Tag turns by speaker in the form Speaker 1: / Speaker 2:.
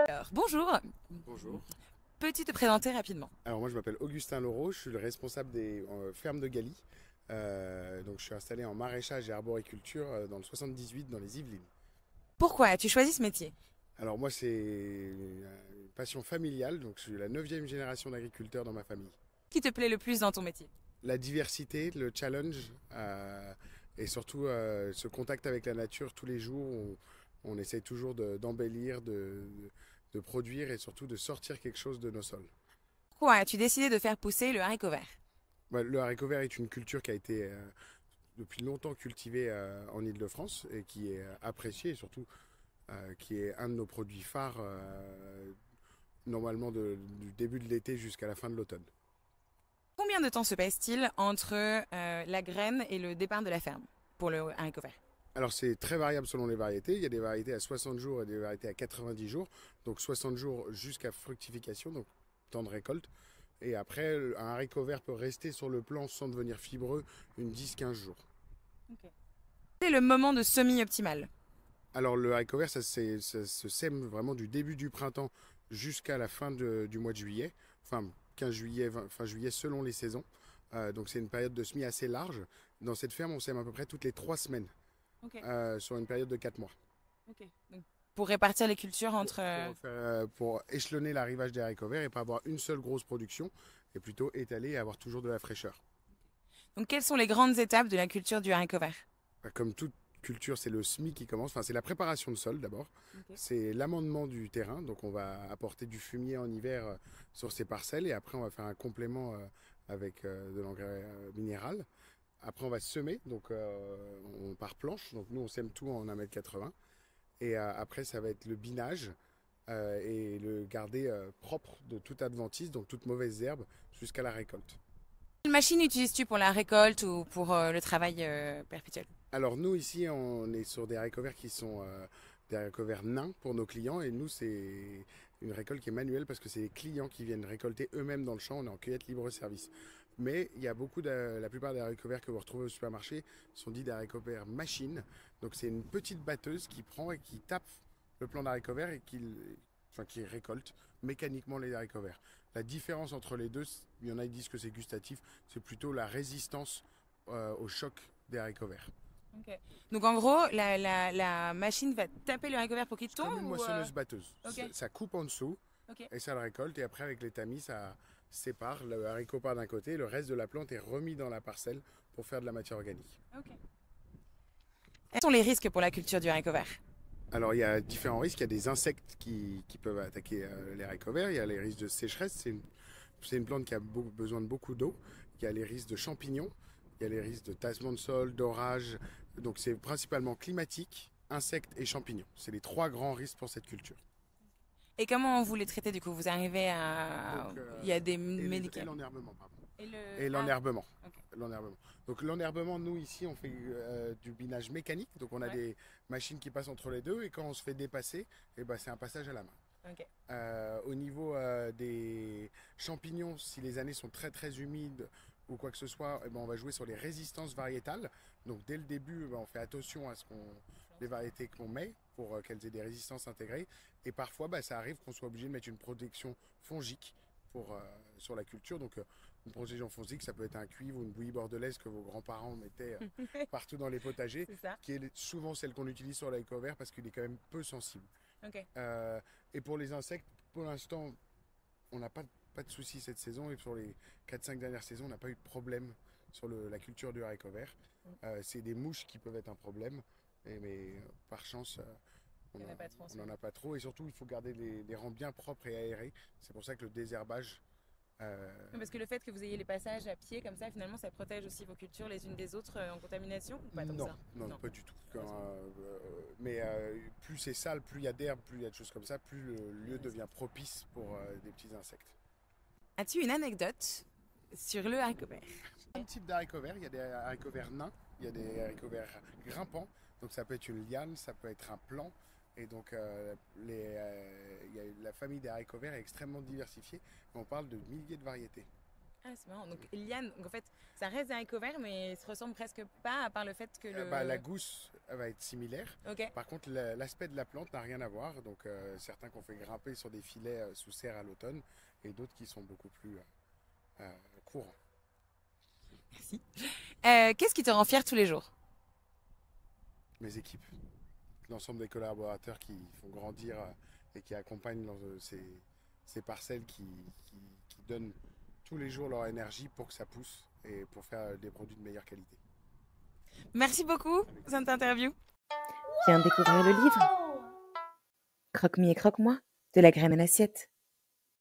Speaker 1: Alors, bonjour,
Speaker 2: Bonjour.
Speaker 1: peux-tu te présenter rapidement?
Speaker 2: Alors moi je m'appelle Augustin Laureau, je suis le responsable des fermes de Galie. Donc je suis installé en maraîchage et arboriculture dans le 78 dans les Yvelines.
Speaker 1: Pourquoi as-tu choisi ce métier?
Speaker 2: Alors moi c'est une passion familiale, donc je suis la neuvième génération d'agriculteurs dans ma famille.
Speaker 1: Qui te plaît le plus dans ton métier?
Speaker 2: La diversité, le challenge et surtout ce contact avec la nature tous les jours. On essaye toujours d'embellir, de produire et surtout de sortir quelque chose de nos sols.
Speaker 1: Pourquoi as-tu décidé de faire pousser le haricot vert?
Speaker 2: Bah, le haricot vert est une culture qui a été depuis longtemps cultivée en Île-de-France et qui est appréciée et surtout qui est un de nos produits phares normalement du début de l'été jusqu'à la fin de l'automne.
Speaker 1: Combien de temps se passe-t-il entre la graine et le départ de la ferme pour le haricot vert?
Speaker 2: Alors c'est très variable selon les variétés. Il y a des variétés à 60 jours et des variétés à 90 jours. Donc 60 jours jusqu'à fructification, donc temps de récolte. Et après, un haricot vert peut rester sur le plant sans devenir fibreux une 10-15 jours.
Speaker 1: Quel est le moment de semis optimal?
Speaker 2: Alors le haricot vert, ça se sème vraiment du début du printemps jusqu'à la fin du mois de juillet. Enfin, 15 juillet, fin juillet, selon les saisons. Donc c'est une période de semis assez large. Dans cette ferme, on sème à peu près toutes les 3 semaines. Sur une période de 4 mois.
Speaker 1: Donc, pour répartir les cultures entre...
Speaker 2: Pour échelonner l'arrivage des haricots verts et pas avoir une seule grosse production, et plutôt étaler et avoir toujours de la fraîcheur.
Speaker 1: Donc quelles sont les grandes étapes de la culture du haricot vert?
Speaker 2: Comme toute culture, c'est le semis qui commence, enfin c'est la préparation de sol d'abord, c'est l'amendement du terrain, donc on va apporter du fumier en hiver sur ces parcelles et après on va faire un complément avec de l'engrais minéral. Après, on va semer, donc on par planche. Donc nous, on sème tout en 1,80 m. Et après, ça va être le binage et le garder propre de toute adventice, donc toute mauvaise herbe, jusqu'à la récolte.
Speaker 1: Quelle machine utilises-tu pour la récolte ou pour le travail perpétuel?
Speaker 2: Alors nous, ici, on est sur des haricots verts qui sont des haricots verts nains pour nos clients. Et nous, c'est une récolte qui est manuelle parce que c'est les clients qui viennent récolter eux-mêmes dans le champ. On est en cueillette libre-service. Mais il y a la plupart des haricots verts que vous retrouvez au supermarché sont dits des haricots verts machine. Donc c'est une petite batteuse qui prend et qui tape le plant d'haricots verts et qui récolte mécaniquement les haricots verts. La différence entre les deux, il y en a qui disent que c'est gustatif, c'est plutôt la résistance au choc des haricots verts.
Speaker 1: Donc en gros, la machine va taper le haricot vert pour qu'il tombe
Speaker 2: Comme une moissonneuse batteuse.
Speaker 1: Ok.
Speaker 2: Ça coupe en dessous et ça le récolte. Et après, avec les tamis, ça sépare. Le haricot part d'un côté, le reste de la plante est remis dans la parcelle pour faire de la matière organique.
Speaker 1: Quels sont les risques pour la culture du haricot vert?
Speaker 2: Alors, il y a différents risques. Il y a des insectes qui peuvent attaquer les haricots verts. Il y a les risques de sécheresse. C'est une plante qui a besoin de beaucoup d'eau. Il y a les risques de champignons. Il y a les risques de tassement de sol, d'orage. Donc, c'est principalement climatique, insectes et champignons. C'est les 3 grands risques pour cette culture.
Speaker 1: Et comment vous les traitez du coup? Vous arrivez à...
Speaker 2: Donc,
Speaker 1: Il y a des
Speaker 2: et
Speaker 1: médicaments.
Speaker 2: l'enherbement, pardon.
Speaker 1: Et
Speaker 2: Et l'enherbement.
Speaker 1: Ok.
Speaker 2: L'enherbement. Donc l'enherbement, nous ici, on fait du binage mécanique. Donc on a des machines qui passent entre les deux et quand on se fait dépasser, eh ben, c'est un passage à la main. Au niveau des champignons, si les années sont très très humides ou quoi que ce soit, eh ben, on va jouer sur les résistances variétales. Donc dès le début, eh ben, on fait attention à les variétés qu'on met pour qu'elles aient des résistances intégrées. Et parfois, bah, ça arrive qu'on soit obligé de mettre une protection fongique sur la culture. Donc une protection fongique, ça peut être un cuivre ou une bouillie bordelaise que vos grands-parents mettaient partout dans les potagers, qui est souvent celle qu'on utilise sur l'haricot vert parce qu'il est quand même peu sensible. Et pour les insectes, pour l'instant, on n'a pas de soucis cette saison et sur les 4-5 dernières saisons, on n'a pas eu de problème sur la culture du haricot vert. C'est des mouches qui peuvent être un problème, mais par chance, on n'en a pas trop. Et surtout, il faut garder les rangs bien propres et aérés. C'est pour ça que le désherbage...
Speaker 1: Parce que le fait que vous ayez les passages à pied comme ça, finalement, ça protège aussi vos cultures les unes des autres en contamination ou pas tant que ça?
Speaker 2: Non, pas du tout. Mais plus c'est sale, plus il y a d'herbe, plus il y a de choses comme ça, plus le lieu devient propice pour des petits insectes.
Speaker 1: As-tu une anecdote sur le haricot vert?
Speaker 2: Un type d'haricots verts, il y a des haricots verts nains, il y a des haricots verts grimpants, donc ça peut être une liane, ça peut être un plant. Et donc la famille des haricots verts est extrêmement diversifiée. On parle de milliers de variétés.
Speaker 1: Ah, c'est marrant. Donc, liane, donc en fait, ça reste un éco-vert, mais ils se ressemblent presque pas, à part le fait que
Speaker 2: La gousse va être similaire.
Speaker 1: Ok.
Speaker 2: Par contre, l'aspect de la plante n'a rien à voir. Donc, certains qu'on fait grimper sur des filets sous serre à l'automne et d'autres qui sont beaucoup plus courants.
Speaker 1: Merci. Qu'est-ce qui te rend fier tous les jours?
Speaker 2: Mes équipes, l'ensemble des collaborateurs qui font grandir et qui accompagnent ces parcelles qui donnent tous les jours leur énergie pour que ça pousse et pour faire des produits de meilleure qualité.
Speaker 1: Merci beaucoup pour cette interview.
Speaker 3: Viens découvrir le livre Croque-mi et croque-moi, de la graine à l'assiette.